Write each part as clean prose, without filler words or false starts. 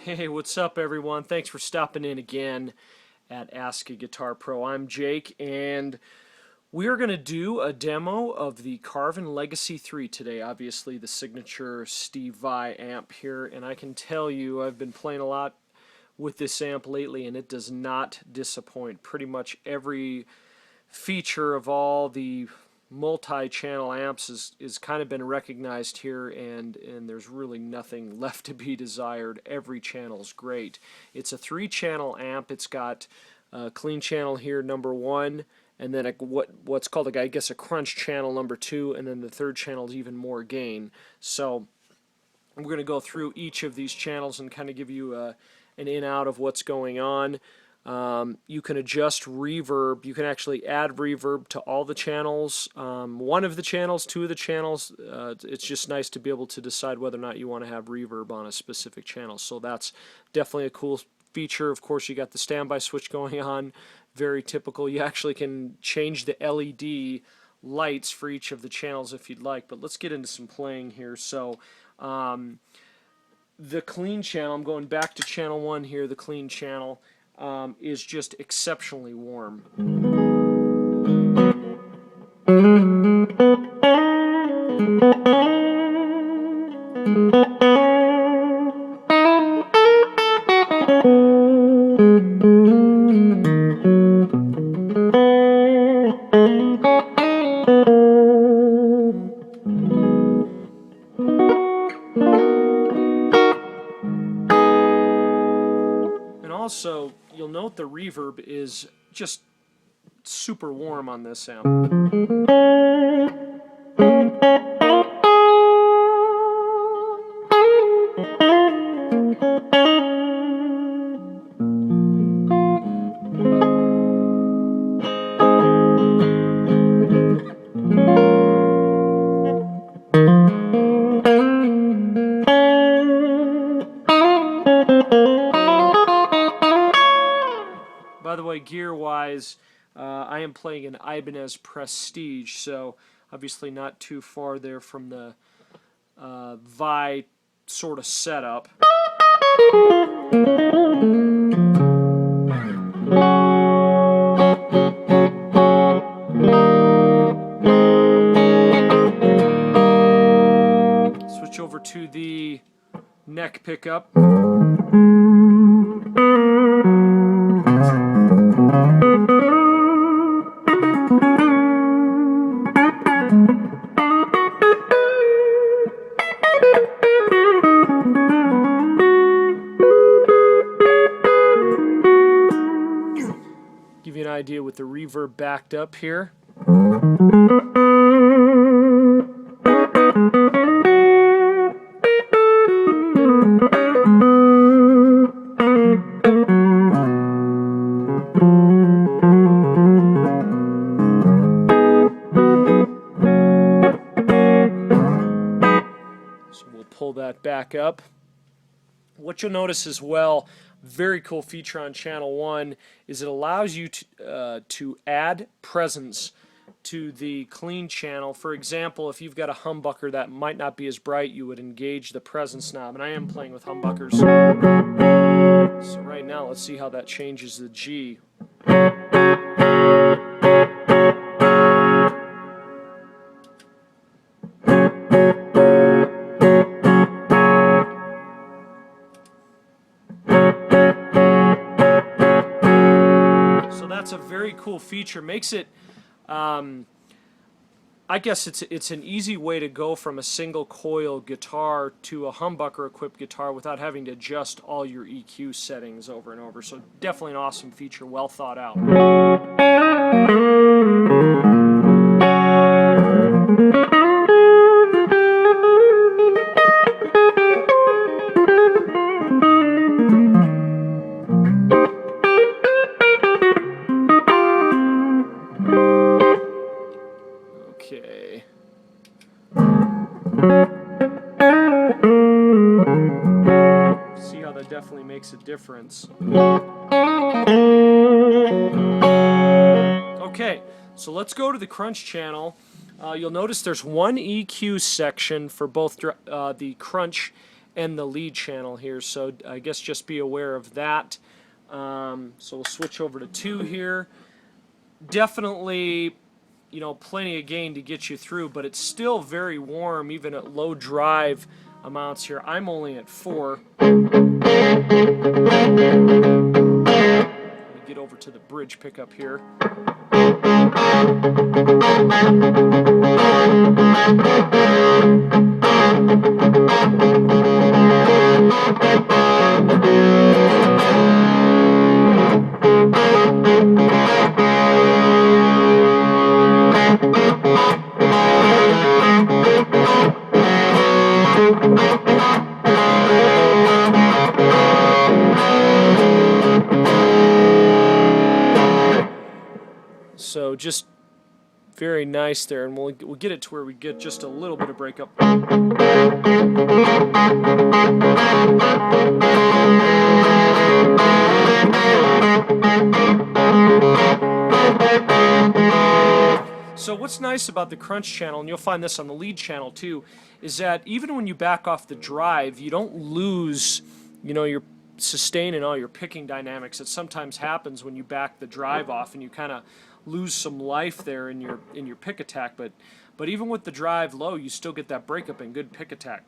Hey, what's up everyone? Thanks for stopping in again at Ask a Guitar Pro. I'm Jake, and we're going to do a demo of the Carvin Legacy 3 today. Obviously the signature Steve Vai amp here, and I can tell you I've been playing a lot with this amp lately and it does not disappoint. Pretty much every feature of all the multi-channel amps is kind of been recognized here, and there's really nothing left to be desired. Every channel's great. It's a 3-channel amp. It's got a clean channel here, number 1, and then what's called I guess a crunch channel, number 2, and then the third channel is even more gain. So we're going to go through each of these channels and kind of give you an in-out of what's going on. You can adjust reverb. You can actually add reverb to all the channels, one of the channels, 2 of the channels. It's just nice to be able to decide whether or not you want to have reverb on a specific channel. So that's definitely a cool feature. Of course, you got the standby switch going on, very typical. You actually can change the LED lights for each of the channels if you'd like. But let's get into some playing here. So the clean channel, I'm going back to channel 1 here, the clean channel. Is just exceptionally warm. Also, you'll note the reverb is just super warm on this amp. By the way, gear-wise, I am playing an Ibanez Prestige, so obviously not too far there from the Vai sort of setup. Switch over to the neck pickup. Give you an idea with the reverb backed up here. So we'll pull that back up. What you'll notice as well, very cool feature on channel 1, is it allows you to add presence to the clean channel. For example, if you've got a humbucker that might not be as bright, you would engage the presence knob, and I am playing with humbuckers. So right now, let's see how that changes the G. That's a very cool feature. Makes it, I guess it's an easy way to go from a single coil guitar to a humbucker equipped guitar without having to adjust all your EQ settings over and over. So definitely an awesome feature, well thought out. Okay. See how it definitely makes a difference. Okay, so let's go to the crunch channel. You'll notice there's one EQ section for both the crunch and the lead channel here, so I guess just be aware of that. So we'll switch over to 2 here. Definitely, you know, plenty of gain to get you through, but it's still very warm even at low drive amounts here. I'm only at 4. Let me get over to the bridge pickup here. So just very nice there, and we'll get it to where we get just a little bit of breakup. So what's nice about the crunch channel, and you'll find this on the lead channel too, is that even when you back off the drive, you don't lose, you know, your sustain and all your picking dynamics. It sometimes happens when you back the drive off and you kind of lose some life there in your pick attack, but even with the drive low, you still get that breakup and good pick attack.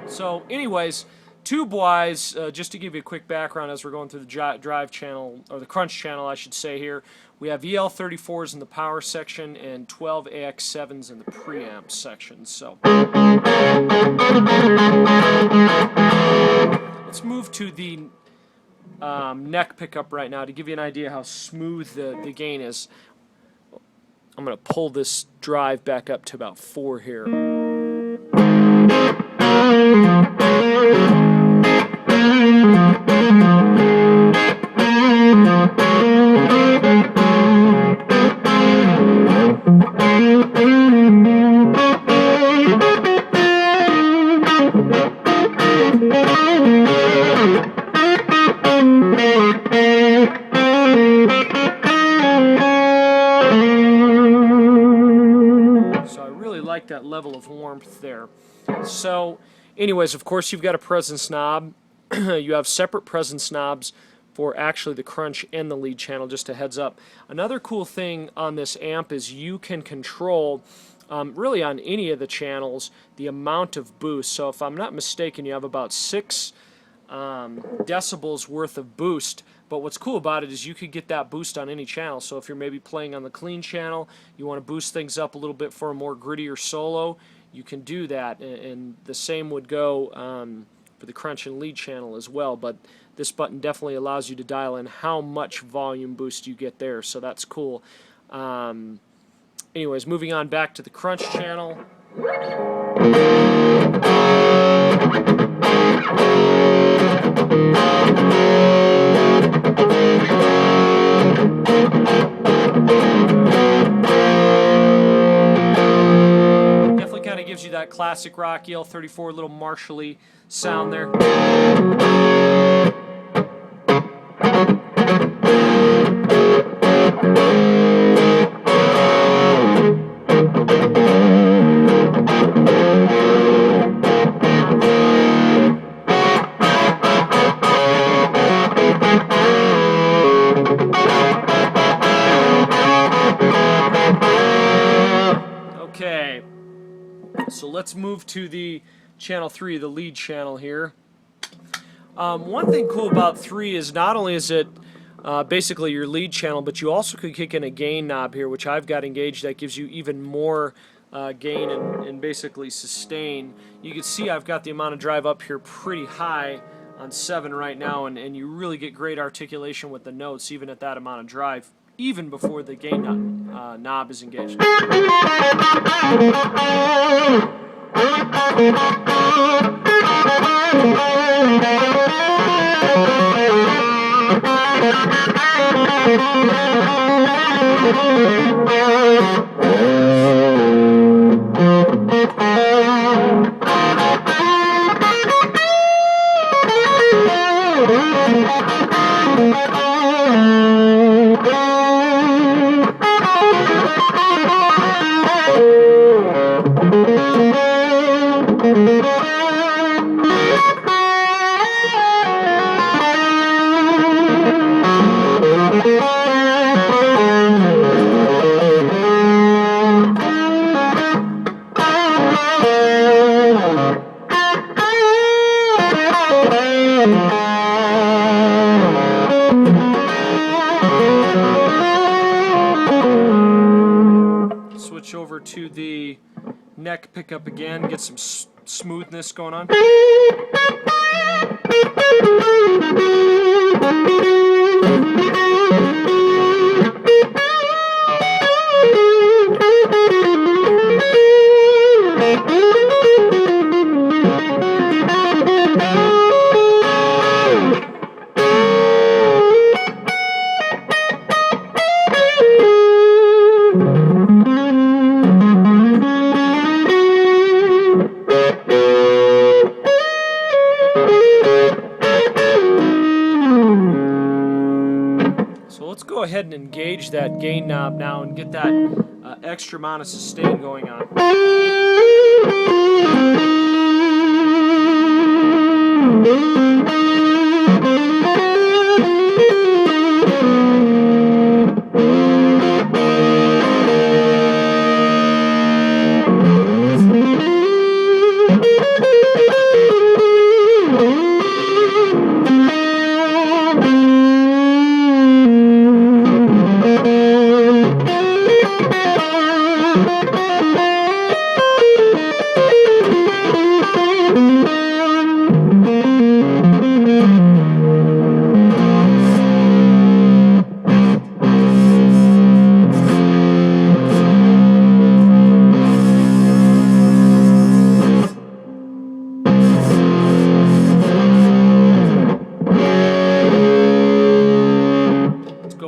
So anyways, tube-wise, just to give you a quick background as we're going through the drive channel, or the crunch channel, I should say here, we have EL34s in the power section and 12 AX7s in the preamp section. So let's move to the neck pickup right now to give you an idea how smooth the gain is. I'm going to pull this drive back up to about 4 here. That level of warmth there. So anyways, of course you've got a presence knob. You have separate presence knobs for actually the crunch and the lead channel, just a heads up. Another cool thing on this amp is you can control really on any of the channels the amount of boost. So if I'm not mistaken, you have about 6 decibels worth of boost. But what's cool about it is you could get that boost on any channel. So if you're maybe playing on the clean channel, you want to boost things up a little bit for a more grittier solo, you can do that. And the same would go for the crunch and lead channel as well. But this button definitely allows you to dial in how much volume boost you get there. So that's cool. Anyways, moving on back to the crunch channel. Definitely kind of gives you that classic rock EL34 little Marshall-y sound there. Okay, so let's move to the channel 3, the lead channel here. One thing cool about 3 is not only is it basically your lead channel, but you also could kick in a gain knob here, which I've got engaged. That gives you even more gain and basically sustain. You can see I've got the amount of drive up here pretty high on 7 right now, and you really get great articulation with the notes even at that amount of drive, even before the gain knob is engaged. Switch over to the neck pickup again, get some smoothness going on. So let's go ahead and engage that gain knob now and get that extra amount of sustain going on.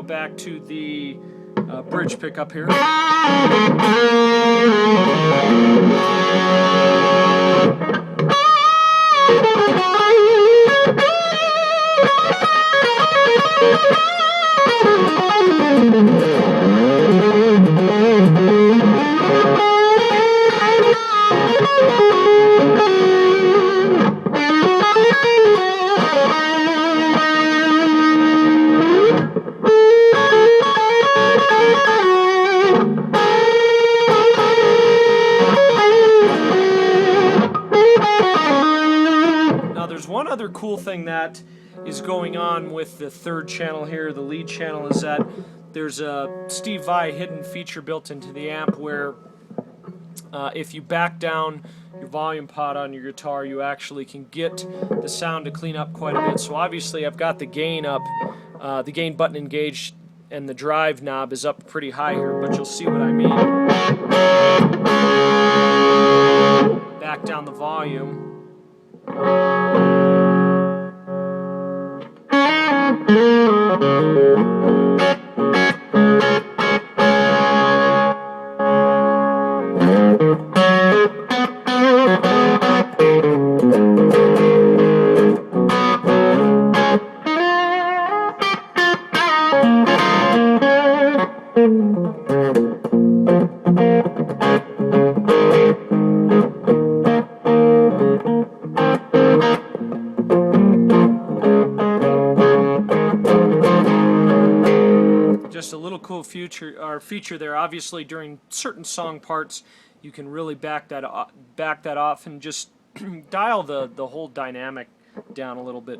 Back to the bridge pickup here. One other cool thing that is going on with the third channel here, the lead channel, is that there's a Steve Vai hidden feature built into the amp where if you back down your volume pot on your guitar, you actually can get the sound to clean up quite a bit. So obviously I've got the gain up, the gain button engaged, and the drive knob is up pretty high here, but you'll see what I mean. Back down the volume. Just a little cool feature there. Obviously, during certain song parts, you can really back that off and just dial the whole dynamic down a little bit.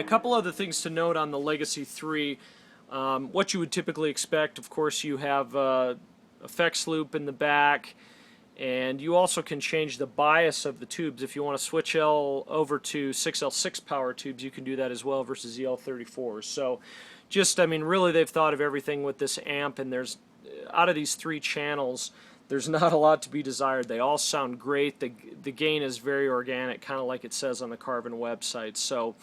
couple other things to note on the Legacy 3. What you would typically expect, of course, you have effects loop in the back, and you also can change the bias of the tubes. If you want to switch over to 6L6 power tubes, you can do that as well versus EL34s. So just, I mean, really they've thought of everything with this amp, and there's, out of these 3 channels, there's not a lot to be desired. They all sound great. The gain is very organic, kind of like it says on the Carvin website. So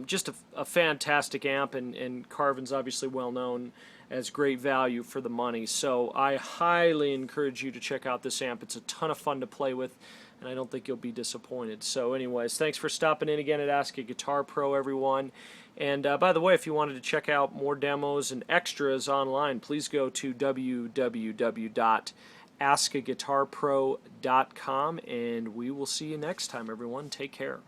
just a fantastic amp, and Carvin's obviously well known as great value for the money. So I highly encourage you to check out this amp. It's a ton of fun to play with, and I don't think you'll be disappointed. So anyways, thanks for stopping in again at Ask a Guitar Pro, everyone. And by the way, if you wanted to check out more demos and extras online, please go to www.askaguitarpro.com, and we will see you next time, everyone. Take care.